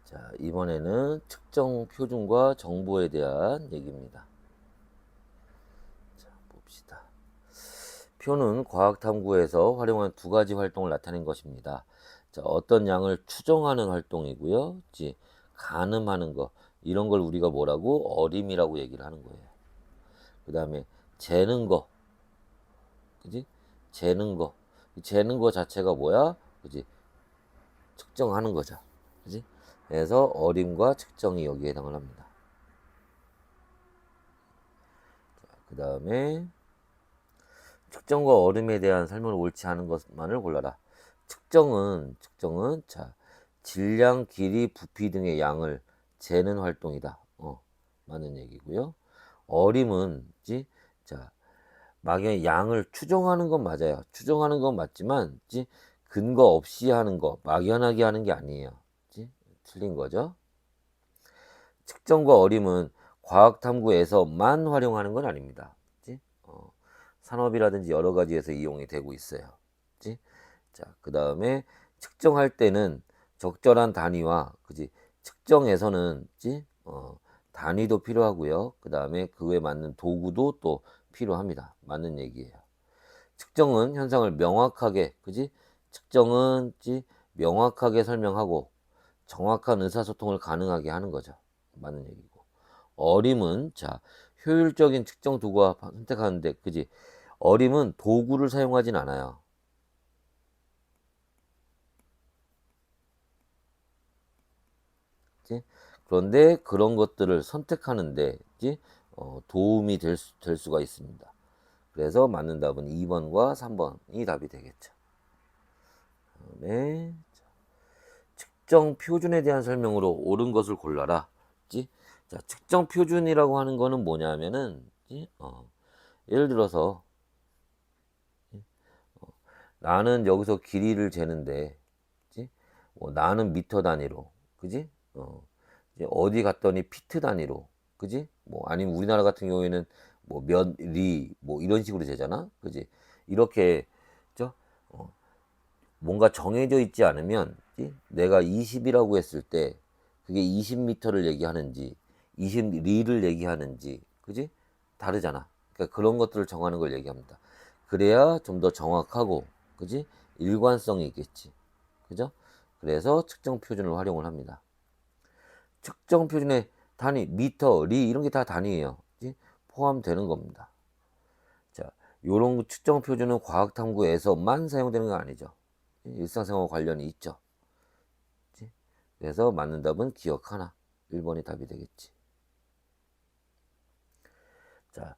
자, 이번에는 측정 표준과 정보에 대한 얘기입니다. 자, 봅시다. 표는 과학 탐구에서 활용한 두 가지 활동을 나타낸 것입니다. 자, 어떤 양을 추정하는 활동이고요. 가늠하는 거. 이런 걸 우리가 뭐라고? 어림이라고 얘기를 하는 거예요. 그 다음에 재는 거. 그지? 재는 거. 재는 거 자체가 뭐야? 그지? 측정하는 거죠. 그지? 그래서 어림과 측정이 여기에 해당을 합니다. 그 다음에 측정과 어림에 대한 설명을 옳지 않은 것만을 골라라. 측정은 자 질량, 길이, 부피 등의 양을 재는 활동이다. 맞는 얘기고요. 어림은 자 막연히 양을 추정하는 건 맞아요. 추정하는 건 맞지만 근거 없이 하는 거, 막연하게 하는 게 아니에요. 틀린 거죠. 측정과 어림은 과학 탐구에서만 활용하는 건 아닙니다. 산업이라든지 여러 가지에서 이용이 되고 있어요. 자, 그 다음에 측정할 때는 적절한 단위와 측정에서는 단위도 필요하고요. 그 다음에 그에 맞는 도구도 또 필요합니다. 맞는 얘기예요. 측정은 현상을 명확하게 측정은 명확하게 설명하고 정확한 의사소통을 가능하게 하는 거죠. 맞는 얘기고. 어림은 효율적인 측정 도구와 선택하는데 어림은 도구를 사용하진 않아요. 그런데 그런 것들을 선택하는데 도움이 될 수가 있습니다. 그래서 맞는 답은 2번과 3번이 답이 되겠죠. 네. 측정 표준에 대한 설명으로 옳은 것을 골라라. 자, 측정 표준이라고 하는 거는 뭐냐면은 예를 들어서 나는 여기서 길이를 재는데 나는 미터 단위로 그지? 이제 어디 갔더니 피트 단위로 그지? 뭐 아니면 우리나라 같은 경우에는 뭐 몇 리 뭐 이런 식으로 재잖아. 그지? 이렇게 저 뭔가 정해져 있지 않으면 내가 20이라고 했을 때 그게 20m를 얘기하는지 20리를 얘기하는지 그지? 다르잖아. 그러니까 그런 것들을 정하는 걸 얘기합니다. 그래야 좀 더 정확하고 그지? 일관성이 있겠지. 그죠? 그래서 측정 표준을 활용을 합니다. 측정 표준의 단위, 미터, 리 이런 게 다 단위예요. 그치? 포함되는 겁니다. 자, 요런 측정 표준은 과학 탐구에서만 사용되는 건 아니죠. 일상생활 관련이 있죠. 그치? 그래서 맞는 답은 기억 하나. 1번이 답이 되겠지. 자,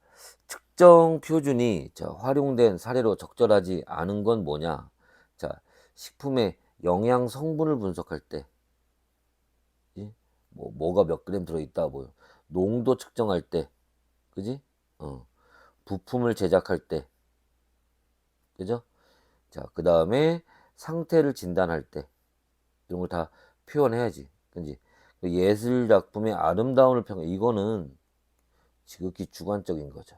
측정 표준이 활용된 사례로 적절하지 않은 건 뭐냐? 자, 식품의 영양 성분을 분석할 때 뭐가 몇 그램 들어있다, 뭐, 농도 측정할 때, 그지? 부품을 제작할 때, 그죠? 자, 그 다음에 상태를 진단할 때, 이런 걸 다 표현해야지. 그지? 그 예술 작품의 아름다움을 평가, 이거는 지극히 주관적인 거죠.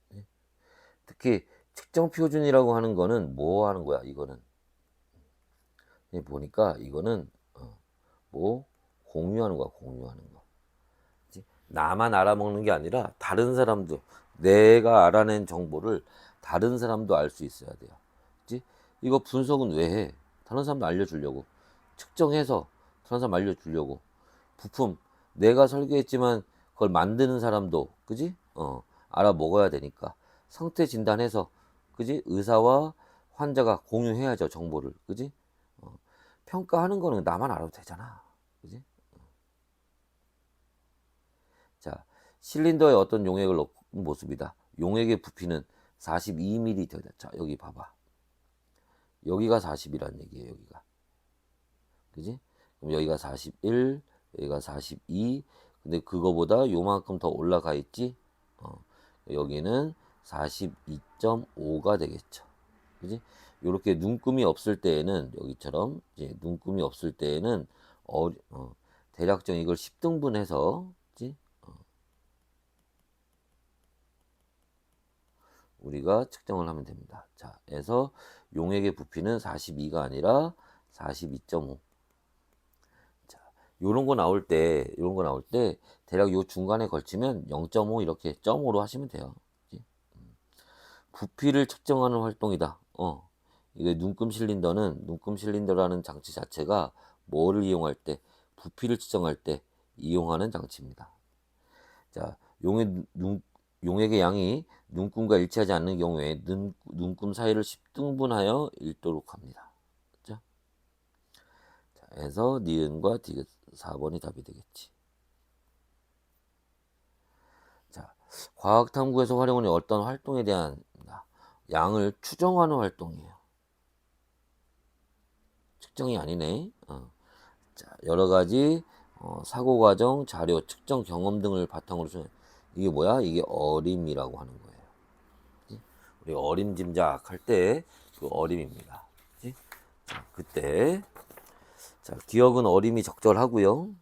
네? 특히 측정 표준이라고 하는 거는 뭐 하는 거야, 이거는? 보니까 이거는, 뭐, 공유하는 거야, 공유하는 거. 나만 알아먹는 게 아니라 다른 사람도 내가 알아낸 정보를 다른 사람도 알 수 있어야 돼요. 그치? 이거 분석은 왜 해? 다른 사람도 알려주려고. 측정해서 다른 사람 알려주려고. 부품 내가 설계했지만 그걸 만드는 사람도 그지? 알아먹어야 되니까. 상태 진단해서 그지? 의사와 환자가 공유해야죠 정보를. 그지? 평가하는 거는 나만 알아도 되잖아. 그지? 자, 실린더에 어떤 용액을 넣은 모습이다. 용액의 부피는 42ml. 자, 여기 봐봐. 여기가 40이란 얘기예요, 여기가. 그지? 그럼 여기가 41, 여기가 42. 근데 그거보다 요만큼 더 올라가 있지? 여기는 42.5가 되겠죠. 그지? 요렇게 눈금이 없을 때에는 여기처럼 이제 눈금이 없을 때에는 대략적 이걸 10등분해서 우리가 측정을 하면 됩니다. 자, 그래서 용액의 부피는 42가 아니라 42.5. 요런 거 나올 때 대략 요 중간에 걸치면 0.5 이렇게 점으로 하시면 돼요. 그지? 부피를 측정하는 활동이다. 이게 눈금 실린더라는 장치 자체가 뭐를 이용할 때 부피를 측정할 때 이용하는 장치입니다. 자, 용액의 양이 눈금과 일치하지 않는 경우에 눈금 사이를 10등분하여 읽도록 합니다. 그죠? 자, 해서 니은과 디귿 4번이 답이 되겠지. 자, 과학 탐구에서 활용하는 어떤 활동에 대한 양을 추정하는 활동이에요. 측정이 아니네. 자, 여러 가지 사고 과정, 자료, 측정 경험 등을 바탕으로 이게 뭐야? 이게 어림이라고 하는 거예요. 그치? 우리 어림짐작 할 때 그 어림입니다. 그치? 자, 그때 자, 기억은 어림이 적절하고요.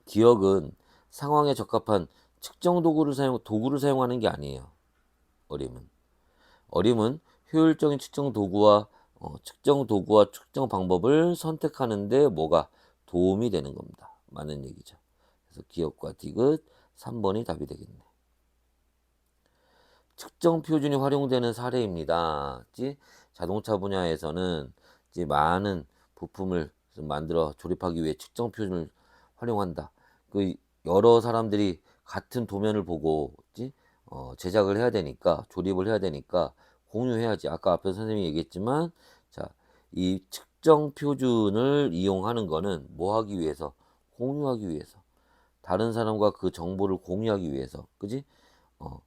기억은 상황에 적합한 측정 도구를 사용하는 게 아니에요. 어림은. 어림은 효율적인 측정 도구와 측정 방법을 선택하는데 뭐가 도움이 되는 겁니다. 맞는 얘기죠. 그래서 기억과 디귿 3번이 답이 되겠네. 측정 표준이 활용되는 사례입니다. 자동차 분야에서는 많은 부품을 만들어 조립하기 위해 측정 표준을 활용한다. 그 여러 사람들이 같은 도면을 보고 제작을 해야 되니까 조립을 해야 되니까 공유해야지. 아까 앞에 선생님이 얘기했지만 자, 이 측정 표준을 이용하는 거는 뭐 하기 위해서? 공유하기 위해서. 다른 사람과 그 정보를 공유하기 위해서. 그지? 어.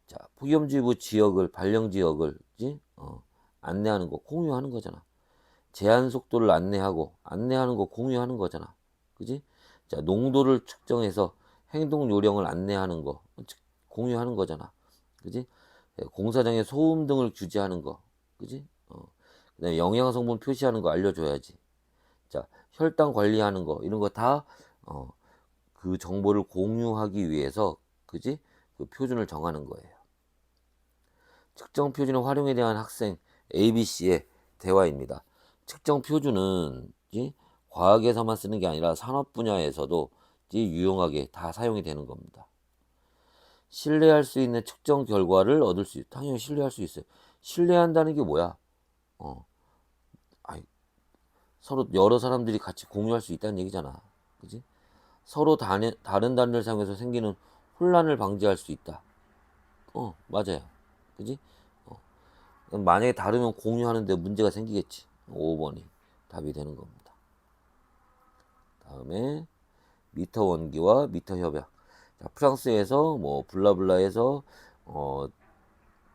자, 폭염주의보 지역을 발령 지역을 안내하는 거 공유하는 거잖아. 제한 속도를 안내하는 거 공유하는 거잖아. 그지? 자, 농도를 측정해서 행동 요령을 안내하는 거 공유하는 거잖아. 그지? 공사장의 소음 등을 규제하는 거. 그지? 그다음에 영양 성분 표시하는 거 알려줘야지. 자, 혈당 관리하는 거 이런 거 다 그 정보를 공유하기 위해서 그지? 그 표준을 정하는 거예요. 측정 표준의 활용에 대한 학생 ABC의 대화입니다. 측정 표준은 과학에서만 쓰는 게 아니라 산업 분야에서도 유용하게 다 사용이 되는 겁니다. 신뢰할 수 있는 측정 결과를 얻을 수 있다. 당연히 신뢰할 수 있어요. 신뢰한다는 게 뭐야? 어, 아이, 서로 여러 사람들이 같이 공유할 수 있다는 얘기잖아. 그지? 서로 다른 단위를 사용해서 생기는 혼란을 방지할 수 있다. 맞아요. 그지? 만약에 다르면 공유하는데 문제가 생기겠지. 5번이 답이 되는 겁니다. 다음에 미터 원기와 미터 협약. 자, 프랑스에서 뭐 블라블라에서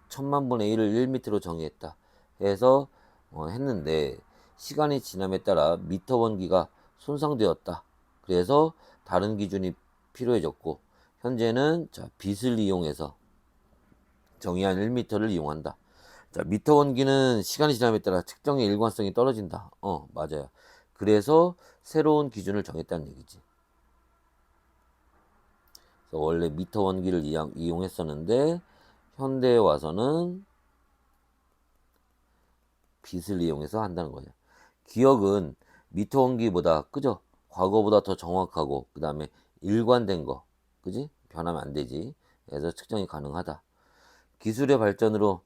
1000만분의 1을 1미터로 정의했다 해서 했는데 시간이 지남에 따라 미터 원기가 손상되었다. 그래서 다른 기준이 필요해졌고 현재는 자, 빛을 이용해서 정의한 1미터를 이용한다. 자, 미터 원기는 시간이 지남에 따라 측정의 일관성이 떨어진다. 맞아요. 그래서 새로운 기준을 정했다는 얘기지. 그래서 원래 미터 원기를 이용했었는데 현대에 와서는 빛을 이용해서 한다는 거죠. 기억은 미터 원기보다 그죠? 과거보다 더 정확하고 그 다음에 일관된 거, 그지? 변하면 안 되지. 그래서 측정이 가능하다. 기술의 발전으로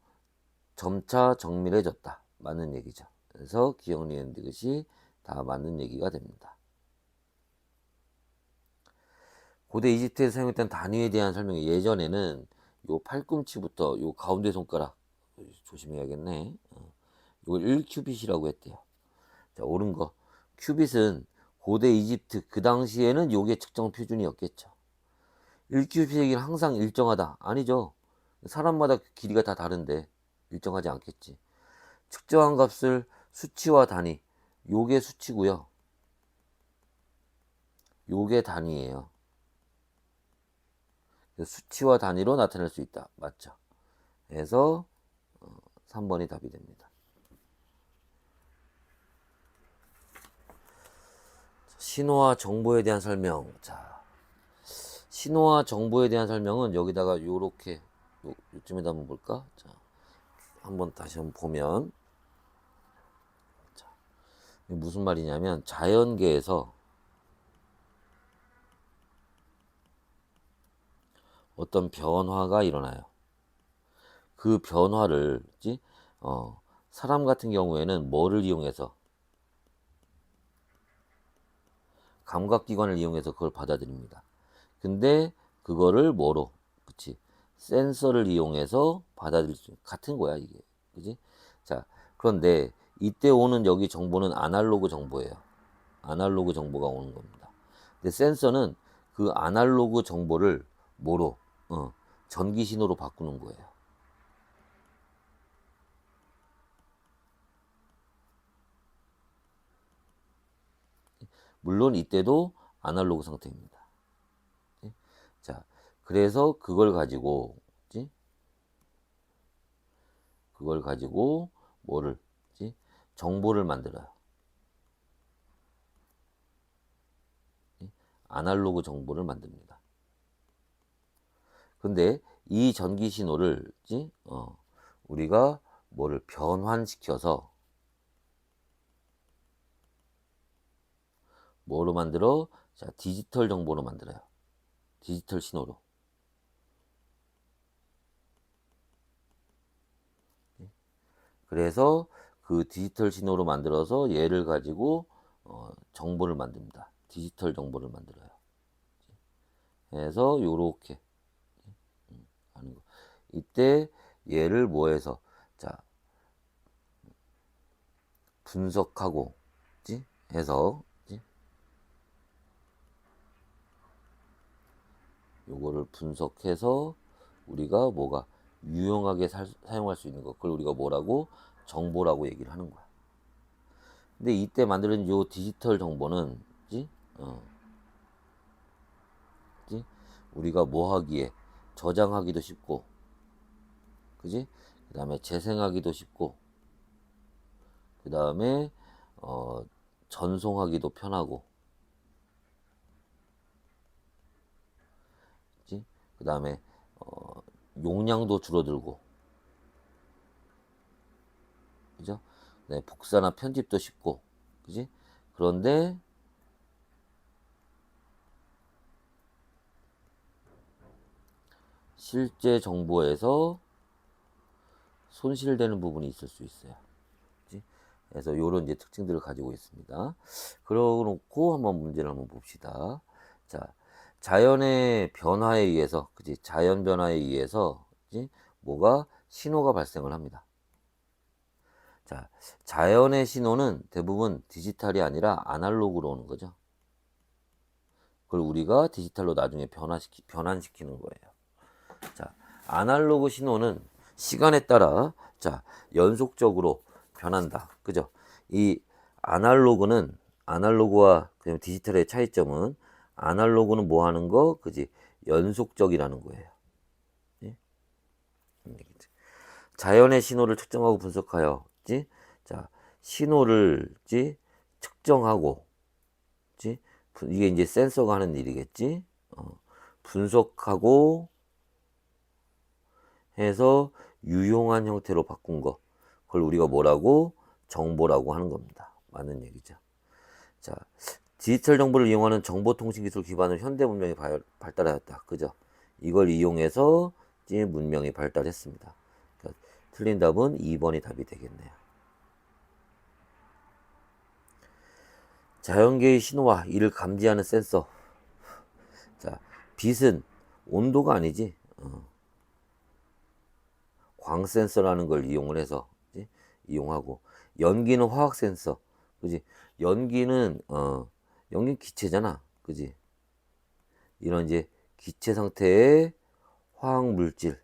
점차 정밀해졌다. 맞는 얘기죠. 그래서 기억, 니은, 디귿이 다 맞는 얘기가 됩니다. 고대 이집트에서 사용했던 단위에 대한 설명이 예전에는 요 팔꿈치부터 요 가운데 손가락 조심해야겠네. 이걸 1큐빗이라고 했대요. 자, 옳은 거. 큐빗은 고대 이집트 그 당시에는 요게 측정 표준이었겠죠. 1큐빗이 항상 일정하다. 아니죠. 사람마다 길이가 다 다른데 일정하지 않겠지. 측정한 값을 수치와 단위. 요게 수치고요. 요게 단위예요. 수치와 단위로 나타낼 수 있다. 맞죠? 그래서 3번이 답이 됩니다. 신호와 정보에 대한 설명. 자, 신호와 정보에 대한 설명은 여기다가 요렇게 요쯤에다 한번 볼까? 자, 한번 다시 한번 보면 자, 무슨 말이냐면 자연계에서 어떤 변화가 일어나요. 그 변화를 사람 같은 경우에는 뭐를 이용해서 감각기관을 이용해서 그걸 받아들입니다. 근데 그거를 뭐로, 그치? 센서를 이용해서 받아들일 수 같은 거야 이게, 그지? 자, 그런데 이때 오는 여기 정보는 아날로그 정보예요. 아날로그 정보가 오는 겁니다. 근데 센서는 그 아날로그 정보를 뭐로, 전기 신호로 바꾸는 거예요. 물론 이때도 아날로그 상태입니다. 자, 그래서 그걸 가지고 뭐를, 정보를 만들어요. 아날로그 정보를 만듭니다. 근데 이 전기 신호를 우리가 뭐를 변환시켜서 뭐로 만들어? 자, 디지털 정보로 만들어요. 디지털 신호로. 그래서 그 디지털 신호로 만들어서 얘를 가지고 정보를 만듭니다. 디지털 정보를 만들어요. 해서 요렇게 하는 거. 이때 얘를 뭐해서, 자, 분석하고, 해서, 요거를 분석해서 우리가 뭐가 유용하게 사용할 수 있는 거, 그걸 우리가 뭐라고, 정보라고 얘기를 하는 거야. 근데 이때 만드는 요 디지털 정보는 어, 우리가 뭐 하기에 저장하기도 쉽고, 그지? 그 다음에 재생하기도 쉽고, 그 다음에 전송하기도 편하고, 그지? 그 다음에 용량도 줄어들고, 그죠? 네, 복사나 편집도 쉽고, 그지? 그런데 실제 정보에서 손실되는 부분이 있을 수 있어요. 그치? 그래서 이런 이제 특징들을 가지고 있습니다. 그러고 놓고 한번 문제를 한번 봅시다. 자, 자연의 변화에 의해서, 그치? 자연 변화에 의해서, 그치? 뭐가 신호가 발생을 합니다. 자, 자연의 신호는 대부분 디지털이 아니라 아날로그로 오는 거죠. 그걸 우리가 디지털로 나중에 변환시키는 거예요. 자, 아날로그 신호는 시간에 따라 연속적으로 변한다. 그죠? 이 아날로그와 그냥 디지털의 차이점은, 아날로그는 뭐 하는 거? 그지? 연속적이라는 거예요. 예? 자연의 신호를 측정하고 분석하여, 자, 신호를, 측정하고, 이게 이제 센서가 하는 일이겠지? 분석하고 해서 유용한 형태로 바꾼 거, 그걸 우리가 뭐라고? 정보라고 하는 겁니다. 맞는 얘기죠. 자, 디지털 정보를 이용하는 정보통신기술 기반으로 현대 문명이 발달하였다. 그죠? 이걸 이용해서 문명이 발달했습니다. 그러니까 틀린 답은 2번이 답이 되겠네요. 자연계의 신호와 이를 감지하는 센서. 자, 빛은 온도가 아니지. 광 센서라는 걸 이용을 해서, 이용하고, 연기는 화학 센서, 그지? 연기는 기체잖아, 그지? 이런 이제 기체 상태의 화학 물질을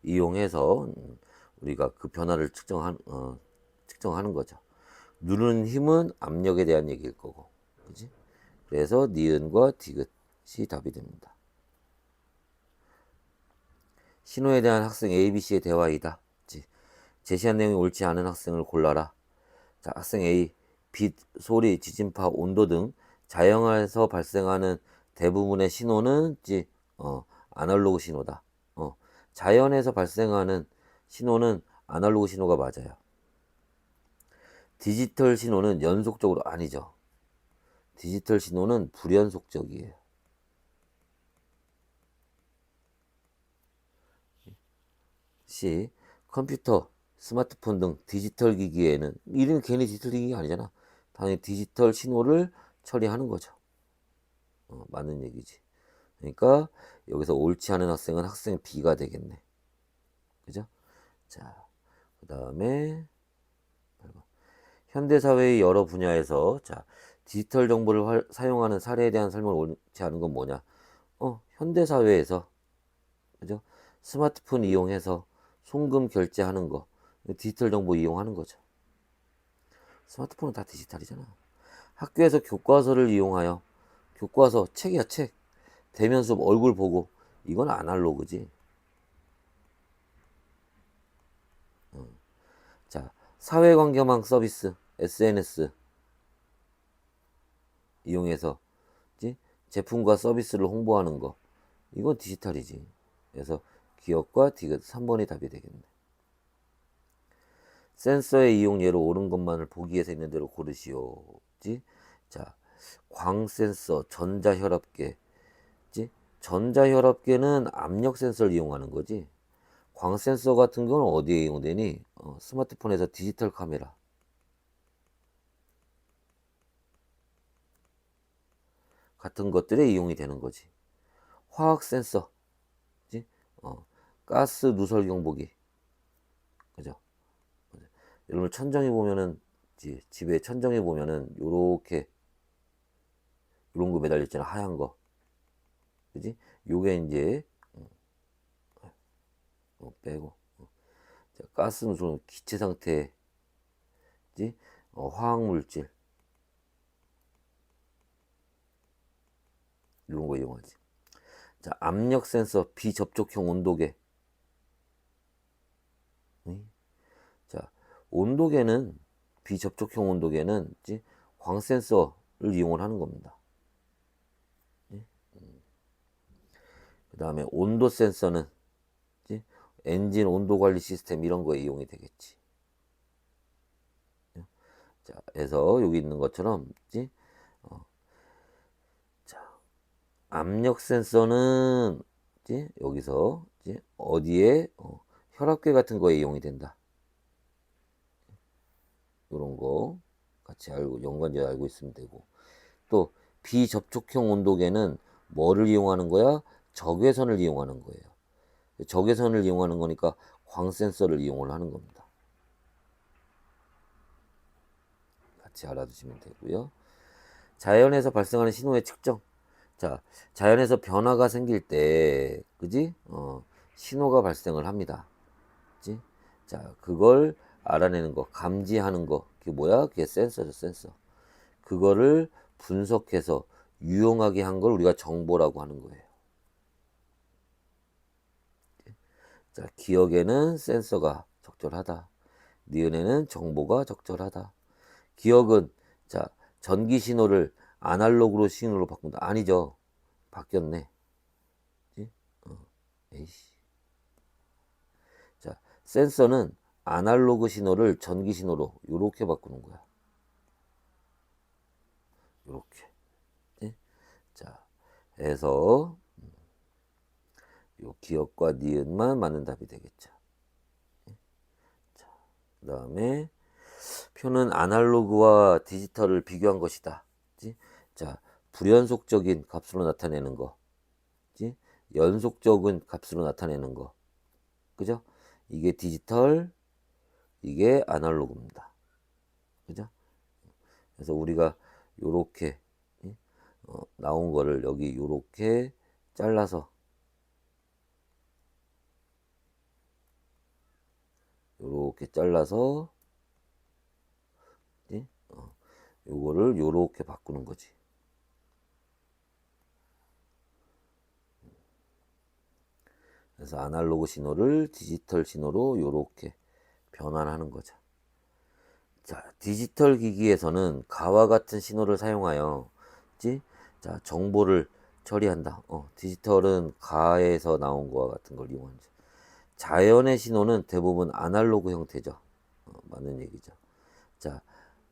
이용해서 우리가 그 변화를 측정하는 거죠. 누르는 힘은 압력에 대한 얘기일 거고, 그지? 그래서 니은과 디귿이 답이 됩니다. 신호에 대한 학생 ABC의 대화이다. 제시한 내용이 옳지 않은 학생을 골라라. 자, 학생 A, 빛, 소리, 지진파, 온도 등 자연에서 발생하는 대부분의 신호는 아날로그 신호다. 자연에서 발생하는 신호는 아날로그 신호가 맞아요. 디지털 신호는 연속적으로 아니죠. 디지털 신호는 불연속적이에요. C. 컴퓨터, 스마트폰 등 디지털 기기에는, 이름 괜히 디지털 기기가 아니잖아. 당연히 디지털 신호를 처리하는 거죠. 맞는 얘기지. 그러니까 여기서 옳지 않은 학생은 학생 B가 되겠네. 그죠? 자, 그 다음에 현대사회의 여러 분야에서 디지털 정보를 사용하는 사례에 대한 설명을 옳지 않은 건 뭐냐? 현대사회에서, 그죠? 스마트폰 이용해서 송금 결제하는 거, 디지털 정보 이용하는 거죠. 스마트폰은 다 디지털이잖아. 학교에서 교과서를 이용하여, 교과서, 책이야, 책. 대면 수업 얼굴 보고, 이건 아날로그지. 자, 사회관계망 서비스, SNS 이용해서 제품과 서비스를 홍보하는 거, 이건 디지털이지. 그래서 기업과 디귿 3번이 답이 되겠네. 센서의 이용 예로 옳은 것만을 보기에서 있는 대로 고르시오. 자, 광센서, 전자혈압계. 전자혈압계는 압력 센서를 이용하는 거지. 광센서 같은 경우는 어디에 이용되니? 스마트폰에서 디지털 카메라 같은 것들에 이용이 되는 거지. 화학 센서, 가스 누설 경보기, 그죠? 여러분 천정에 보면은, 집에 천정에 보면은 요렇게 이런 거 매달려 있잖아, 하얀 거, 그지? 요게 이제 빼고, 자, 가스 누설 기체 상태, 화학 물질 이런 거 이용하지. 자, 압력 센서, 비접촉형 온도계. 자, 온도계는, 비접촉형 온도계는 광 센서를 이용을 하는 겁니다. 그 다음에 온도 센서는 엔진 온도 관리 시스템 이런 거에 이용이 되겠지. 자, 그래서 여기 있는 것처럼 자, 압력 센서는 여기서 어디에 혈압계 같은 거에 이용이 된다. 이런 거 같이 알고 연관지어 알고 있으면 되고, 또 비접촉형 온도계는 뭐를 이용하는 거야? 적외선을 이용하는 거예요. 적외선을 이용하는 거니까 광 센서를 이용을 하는 겁니다. 같이 알아두시면 되고요. 자연에서 발생하는 신호의 측정. 자, 자연에서 변화가 생길 때, 그지? 신호가 발생을 합니다. 그지? 자, 그걸 알아내는 거, 감지하는 거, 그게 뭐야? 그게 센서죠, 센서. 그거를 분석해서 유용하게 한 걸 우리가 정보라고 하는 거예요. 자, 기억에는 센서가 적절하다. 니은에는 정보가 적절하다. 기억은, 자, 전기 신호를 아날로그로 신호로 바꾼다. 아니죠. 바뀌었네. 에이씨. 자, 센서는 아날로그 신호를 전기 신호로 이렇게 바꾸는 거야. 이렇게. 자, 해서 요 기억과 니은만 맞는 답이 되겠죠. 자, 그 다음에 표는 아날로그와 디지털을 비교한 것이다. 자, 불연속적인 값으로 나타내는 거, 연속적인 값으로 나타내는 거, 그죠? 이게 디지털, 이게 아날로그입니다. 그죠? 그래서 우리가 요렇게 나온 거를 여기 요렇게 잘라서 요렇게 잘라서 요거를 요렇게 바꾸는 거지. 그래서 아날로그 신호를 디지털 신호로 요렇게 변환하는 거죠. 자, 디지털 기기에서는 가와 같은 신호를 사용하여 자, 정보를 처리한다. 디지털은 가에서 나온 거와 같은 걸 이용하죠. 자연의 신호는 대부분 아날로그 형태죠. 맞는 얘기죠. 자,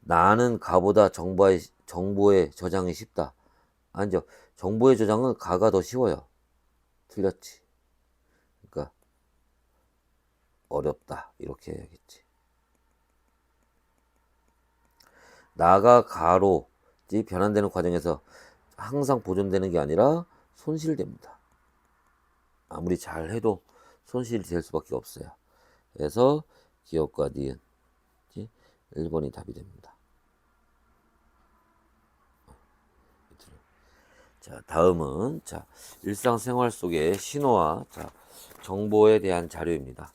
나는 가보다 정보의 저장이 쉽다. 아니죠. 정보의 저장은 가가 더 쉬워요. 틀렸지. 그러니까 어렵다. 이렇게 해야겠지. 나가 가로 변환되는 과정에서 항상 보존되는 게 아니라 손실됩니다. 아무리 잘 해도 손실이 될 수밖에 없어요. 그래서 기억과 니은 1번이 답이 됩니다. 자, 다음은 일상생활 속의 신호와 정보에 대한 자료입니다.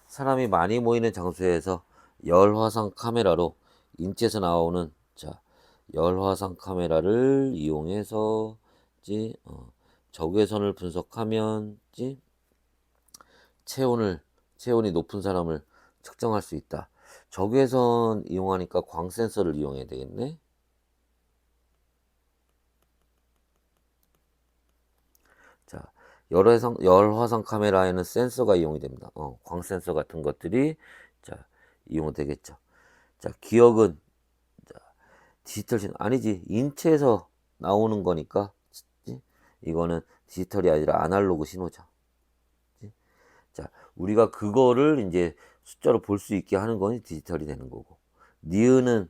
사람이 많이 모이는 장소에서 열화상 카메라로 인체에서 나오는 열화상 카메라를 이용해서 적외선을 분석하면 체온이 높은 사람을 측정할 수 있다. 적외선 이용하니까 광 센서를 이용해야 되겠네. 자, 열화상 카메라에는 센서가 이용이 됩니다. 광 센서 같은 것들이 이용되겠죠. 기억은 디지털 신호 아니지, 인체에서 나오는 거니까 이거는 디지털이 아니라 아날로그 신호죠. 우리가 그거를 이제 숫자로 볼 수 있게 하는 건 디지털이 되는 거고, 니은은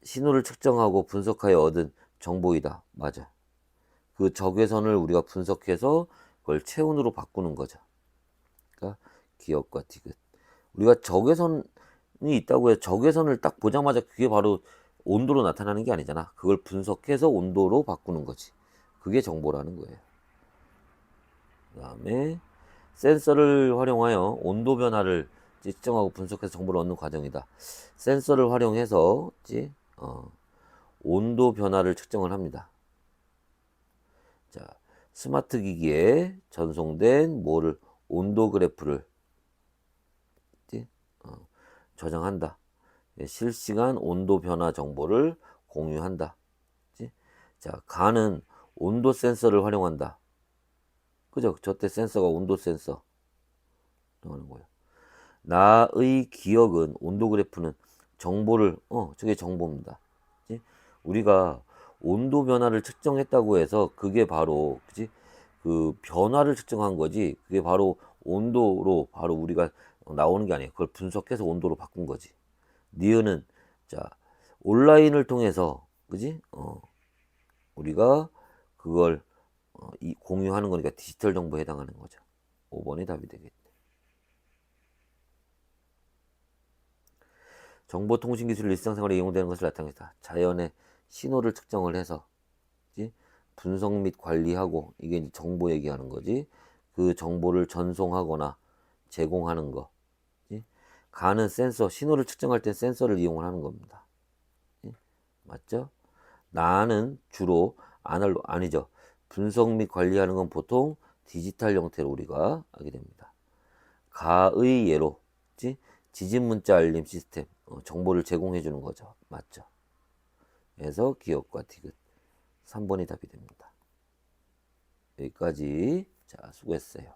신호를 측정하고 분석하여 얻은 정보이다. 맞아. 그 적외선을 우리가 분석해서 그걸 체온으로 바꾸는 거죠. 그러니까 기억과 디귿. 우리가 적외선이 있다고 해서 적외선을 딱 보자마자 그게 바로 온도로 나타나는 게 아니잖아. 그걸 분석해서 온도로 바꾸는 거지. 그게 정보라는 거예요. 그 다음에 센서를 활용하여 온도 변화를 측정하고 분석해서 정보를 얻는 과정이다. 센서를 활용해서 온도 변화를 측정을 합니다. 스마트 기기에 전송된 온도 그래프를 저장한다. 실시간 온도 변화 정보를 공유한다. 가는 온도 센서를 활용한다. 그죠? 저때 센서가 온도 센서 하는 거예요. 나의 기억은 온도 그래프는 정보를 저게 정보입니다. 우리가 온도 변화를 측정했다고 해서 그게 바로 그 변화를 측정한 거지, 그게 바로 온도로 바로 우리가 나오는 게 아니에요. 그걸 분석해서 온도로 바꾼 거지. 니은은 온라인을 통해서 우리가 그걸 공유하는 거니까 디지털 정보에 해당하는 거죠. 5번이 답이 되겠네. 정보통신기술이 일상생활에 이용되는 것을 나타내다. 자연의 신호를 측정을 해서 분석 및 관리하고, 이게 이제 정보 얘기하는 거지. 그 정보를 전송하거나 제공하는 거. 가는 센서, 신호를 측정할 때 센서를 이용을 하는 겁니다. 맞죠? 나는 주로 아니죠. 분석 및 관리하는 건 보통 디지털 형태로 우리가 하게 됩니다. 가의 예로 지진 문자 알림 시스템, 정보를 제공해 주는 거죠. 맞죠? 그래서 기억과 디귿 3번이 답이 됩니다. 여기까지. 수고했어요.